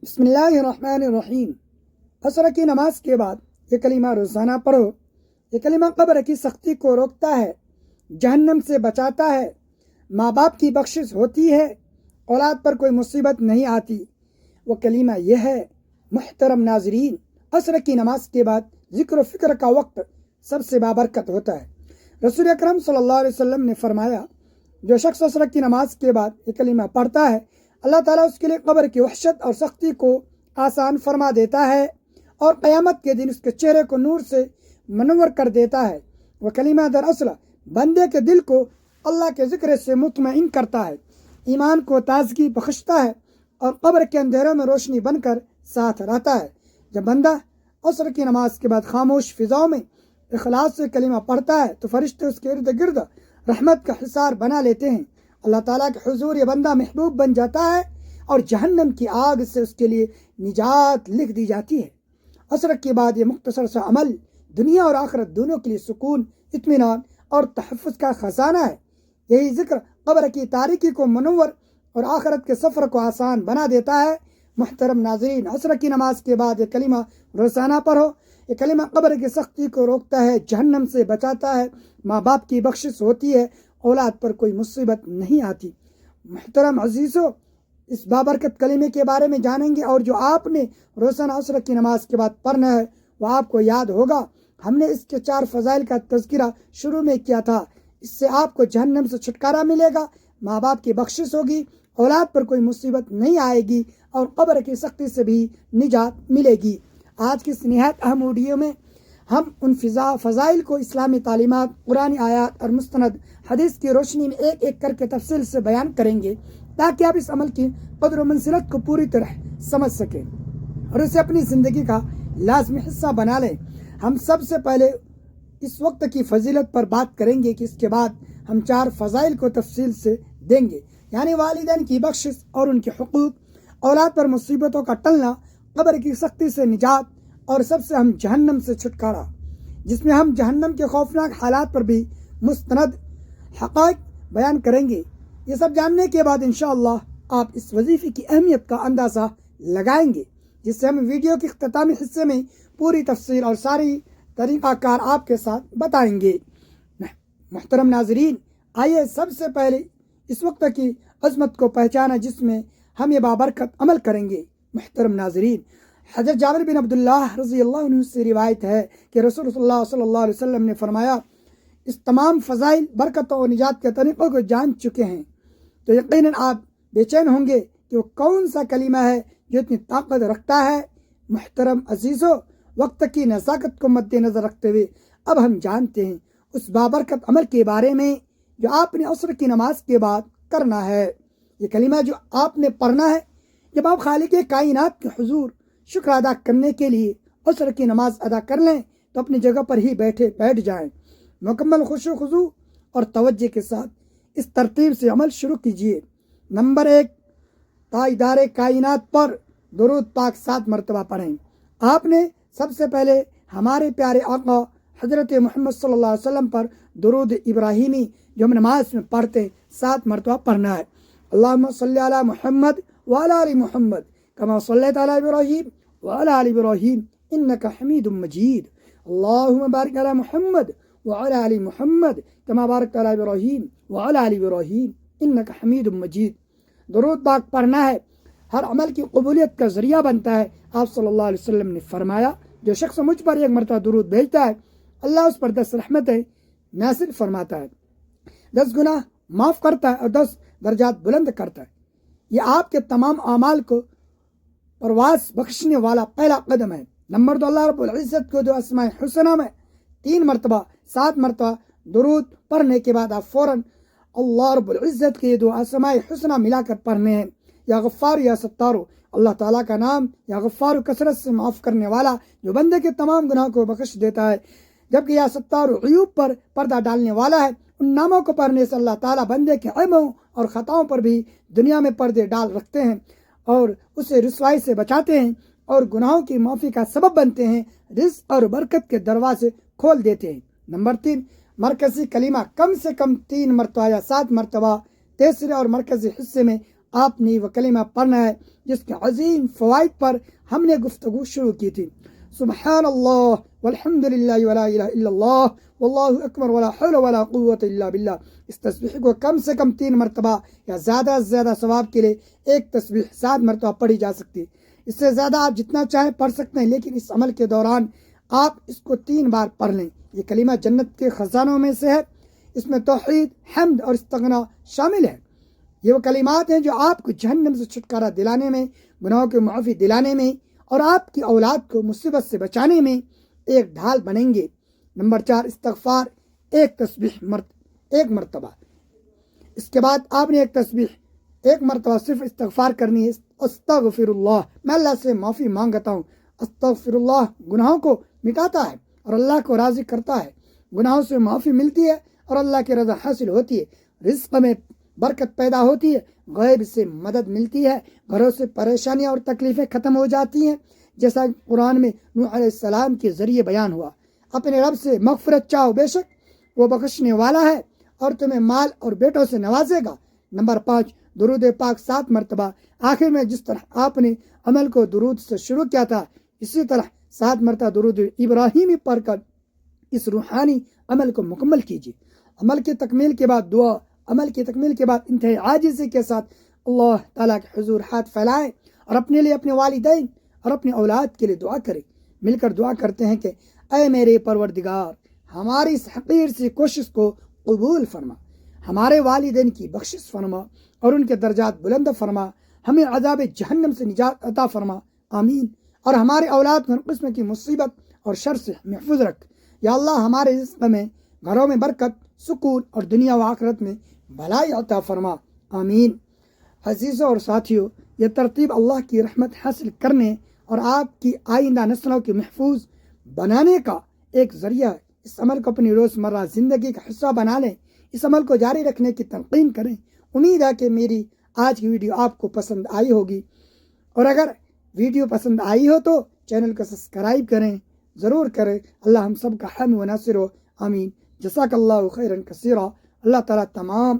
बिस्मिल्लाहिर्रहमानिर्रहीम। असर की नमाज के बाद ये कलीमा रोज़ाना पढ़ो। ये कलीमा कब्र की सख्ती को रोकता है, जहन्नम से बचाता है, माँ बाप की बख्शिश होती है, औलाद पर कोई मुसीबत नहीं आती। वो कलीमा यह है। मुहतरम नाजरीन, असर की नमाज के बाद ज़िक्र फ़िक्र का वक्त सबसे बाबरकत होता है। रसूल अकरम सल्लल्लाहु अलैहि वसल्लम ने फरमाया, जो शख्स असर की नमाज के बाद ये कलीमा पढ़ता है, अल्लाह ताला उसके लिए कब्र की वहशत और सख्ती को आसान फरमा देता है और क़यामत के दिन उसके चेहरे को नूर से मनवर कर देता है। वह कलीमा दरअसल बंदे के दिल को अल्लाह के ज़िक्र से मुतमईन करता है, ईमान को ताजगी बख्शता है और कब्र के अंधेरों में रोशनी बनकर साथ रहता है। जब बंदा असर की नमाज के बाद खामोश फिजाओं में इखलास से कलीमा पढ़ता है तो फरिश्ते उसके इर्द गिर्द रहमत का हिसार बना लेते हैं। अल्लाह ताला के हुजूर ये बंदा महबूब बन जाता है और जहन्नम की आग से उसके लिए निजात लिख दी जाती है। असर के बाद ये मुख्तसर सा अमल दुनिया और आखिरत दोनों के लिए सुकून, इत्मीनान और तहफ़्फ़ुज़ का ख़जाना है। यही ज़िक्र कब्र की तारीकी को मुनव्वर और आखिरत के सफ़र को आसान बना देता है। मुहतरम नाज़रीन, असर की नमाज के बाद ये कलीमा रोज़ाना पढ़ो। ये कलीमा कब्र की सख्ती को रोकता है, जहन्नम से बचाता है, माँ बाप की बख्शिश होती है, औलाद पर कोई मुसीबत नहीं आती। मुहतरम अजीज़ों, इस बाबरकत कलीमे के बारे में जानेंगे और जो आपने रोज़ाना असर की नमाज के बाद पढ़ना है वह आपको याद होगा। हमने इसके 4 फ़ज़ाइल का तज़किरा शुरू में किया था। इससे आपको जहन्नम से छुटकारा मिलेगा, माँ बाप की बख्शिश होगी, औलाद पर कोई मुसीबत नहीं आएगी और कब्र की सख्ती से भी निजात मिलेगी। आज की इस निहायत अहम वीडियो में हम उन फ़ज़ाइल को इस्लामी तालीमात, कुरानी आयात और मुस्तनद हदीस की रोशनी में एक एक करके तफसील से बयान करेंगे ताकि आप इस अमल की क़द्र व मंज़िलत को पूरी तरह समझ सकें और इसे अपनी ज़िंदगी का लाज़मी हिस्सा बना लें। हम सबसे पहले इस वक्त की फजीलत पर बात करेंगे कि इसके बाद हम 4 फ़ज़ाइल को तफसील से देंगे, यानी वालिदैन की बख्शिश और उनके हुकूक, औलाद पर मुसीबतों का टलना, कब्र की सख्ती से निजात और सबसे हम जहन्नम से छुटकारा, जिसमें हम जहन्नम के खौफनाक हालात पर भी मुस्तनद हक़ाइक़ बयान करेंगे। ये सब जानने के बाद इंशाअल्लाह आप इस वजीफ़े की अहमियत का अंदाज़ा लगाएंगे, जिससे हम वीडियो के इख्तितामी हिस्से में पूरी तफसील और सारी तरीक़ाकार आपके साथ बताएंगे। मुहतरम नाज़रीन, आइए सबसे पहले इस वक्त की अज़मत को पहचाना जिसमें हम ये बाबरकत अमल करेंगे। मुहतरम नाज़रीन, हज़रत जाबिर बिन अब्दुल्लाह रज़ी अल्लाह अन्हु से रिवायत है कि रसूलुल्लाह सल्लल्लाहु अलैहि वसल्लम ने फरमाया, इस तमाम फ़ज़ाइल, बरकतों और निजात के तरीक़ों को जान चुके हैं तो यकीनन आप बेचैन होंगे कि वो कौन सा कलीमा है जो इतनी ताकत रखता है। मुहतरम अजीज़ों, वक्त की नज़ाकत को मद्देनज़र रखते हुए अब हम जानते हैं उस बाबरकत अमल के बारे में जो आपने असर की नमाज के बाद करना है। ये कलीमा जो आपने पढ़ना है, जब आप खालिक कायनात के हुजूर शुक्र अदा करने के लिए असर की नमाज अदा कर लें तो अपनी जगह पर ही बैठ जाएं। मुकम्मल खुशू खुजू और तवज्जो के साथ इस तरतीब से अमल शुरू कीजिए। नंबर 1, ताइदार कायनात पर दुरूद पाक 7 मरतबा पढ़ें। आपने सबसे पहले हमारे प्यारे आका हज़रत मोहम्मद सल्लल्लाहु अलैहि वसल्लम पर दुरूद इब्राहिमी जो हम नमाज में पढ़ते 7 मरतबा पढ़ना है। अल्लाहुम्मा सल्ली अला मुहम्मद व अला आलि मुहम्मद कमा सल्लैता अला इब्राहीम व अला आलि इब्राहीम इन्नका हमीदुम मजीद। अल्लाहुम्मा बारिक अला मुहम्मद व अला आलि मुहम्मद कमा बारकता अला इब्राहीम व अला आलि इब्राहीम इन्नका हमीदुम मजीद। दुरूद पाक पढ़ना है, हर अमल की कबूलियत का ज़रिया बनता है। आप सल्लल्लाहु अलैहि वसल्लम ने फरमाया, जो शख्स मुझ पर 1 मरतबा दुरूद भेजता है अल्लाह उस पर 10 रहमतें नासिल फरमाता है, 10 गुनाह माफ़ करता है और 10 दर्जात बुलंद करता है। ये आपके तमाम अमाल को परवास बख्शने वाला पहला कदम है। नंबर 2, अल्लाह रब्बुल इज़्ज़त को जो अस्माए हुस्ना में 3 मरतबा 7 मरतबा दुरूद पढ़ने के बाद आप फ़ौरन अल्लाह रब्बुल इज़्ज़त के दो अस्माए हुस्ना मिलाकर पढ़ने हैं। या गफ़्फ़ार या सत्तारो, अल्लाह ताला का नाम या गफ़्फ़ार कसरत से माफ़ करने वाला जो बंदे के तमाम गुनाह को बख्श देता है, जबकि या सत्तारो अयूब पर पर्दा डालने वाला है। उन नामों को पढ़ने से अल्लाह ताला बंदे के ऐबों और ख़ताओं पर भी दुनिया में पर्दे डाल रखते हैं और उसे रुसवाई से बचाते हैं और गुनाहों की माफ़ी का सबब बनते हैं, रिज़्क़ और बरकत के दरवाजे खोल देते हैं। नंबर 3, मरकज़ी कलीमा कम से कम 3 मरतबा या 7 मरतबा तीसरे और मरकज़ी हिस्से में आपने वो कलिमा पढ़ना है जिसके अजीम फ़वाइद पर हमने गुफ्तगू शुरू की थी। सुबहान अल्लाह वल्हम्दुलिल्लाह वला इलाहा इल्लल्लाह वल्लाहु अकबर वला हौला वला कुव्वत इल्ला बिल्लाह। इस तस्बीह को कम से कम 3 मरतबा या ज़्यादा से ज़्यादा सवाब के लिए एक तस्बीह 7 मरतबा पढ़ी जा सकती है। इससे ज़्यादा आप जितना चाहें पढ़ सकते हैं, लेकिन इस अमल के दौरान आप इसको 3 बार पढ़ लें। ये कलिमा जन्नत के ख़जानों में से है। इसमें तौहीद, हम्द और इस्तिग़ना शामिल है। ये वो कलिमात हैं जो आपको जहन्नम से छुटकारा दिलाने में, गुनाहों की माफ़ी दिलाने में और आपकी औलाद को मुसीबत से बचाने में एक ढाल बनेंगे। नंबर 4, इस्तग़फ़ार, एक तस्बीह एक मरतबा। इसके बाद आपने एक तस्बीह एक मरतबा सिर्फ इस्तग़फ़ार करनी है। अस्तग़फ़िरुल्लाह, मैं अल्लाह से माफ़ी मांगता हूँ। अस्तग़फ़िरुल्लाह गुनाहों को मिटाता है और अल्लाह को राज़ी करता है। गुनाहों से माफ़ी मिलती है और अल्लाह की रज़ा हासिल होती है। रिज़्क़ में बरकत पैदा होती है, गैब से मदद मिलती है, घरों से परेशानियाँ और तकलीफ़ें ख़त्म हो जाती हैं। जैसा कुरान में नूह अलैहिस्सलाम के ज़रिए बयान हुआ। अपने रब से मग़फ़िरत चाहो, बेशक वो बख्शने वाला है और तुम्हें माल और बेटों से नवाजेगा। नंबर 5, दुरूद पाक 7 मरतबा। आखिर में जिस तरह आपने अमल को दुरूद से शुरू किया था, इसी तरह 7 मरतबा दुरूद इब्राहीमी पढ़कर इस रूहानी अमल को मुकम्मल कीजिए। अमल की तकमील के बाद दुआ, अमल की तकमील के बाद इंतहाई आजिज़ी के साथ अल्लाह ताला के हुजूर हाथ फैलाएं और अपने लिए, अपने वालिदैन और अपनी औलाद के लिए दुआ करें। मिलकर दुआ करते हैं कि ऐ मेरे परवरदिगार, हमारी इस हक़ीर सी कोशिश को कबूल फरमा, हमारे वालिदैन की बख्शिश फरमा और उनके दर्जात बुलंद फरमा, हमें अज़ाब जहन्नम से निजात अता फरमा, आमीन। और हमारे औलाद को हर किस्म की मुसीबत और शर से महफूज रख। या अल्लाह, हमारे रिज़्क़ में, घरों में बरकत, सुकून और दुनिया व आखिरत में भलाई अता फरमा, आमीन। अज़ीज़ों और साथियों, यह तरतीब अल्लाह की रहमत हासिल करने और आपकी आइंदा नस्लों के महफूज बनाने का एक ज़रिया है। इस अमल को अपनी रोज़मर्रा ज़िंदगी का हिस्सा बना लें। इस अमल को जारी रखने की तलक़ीन करें। उम्मीद है कि मेरी आज की वीडियो आपको पसंद आई होगी, और अगर वीडियो पसंद आई हो तो चैनल को सब्सक्राइब करें, ज़रूर करें। अल्लाह हम सब का हामी व नासिर हो, आमीन। जज़ाकल्लाहु खैरन कसीरा। अल्लाह ताला तमाम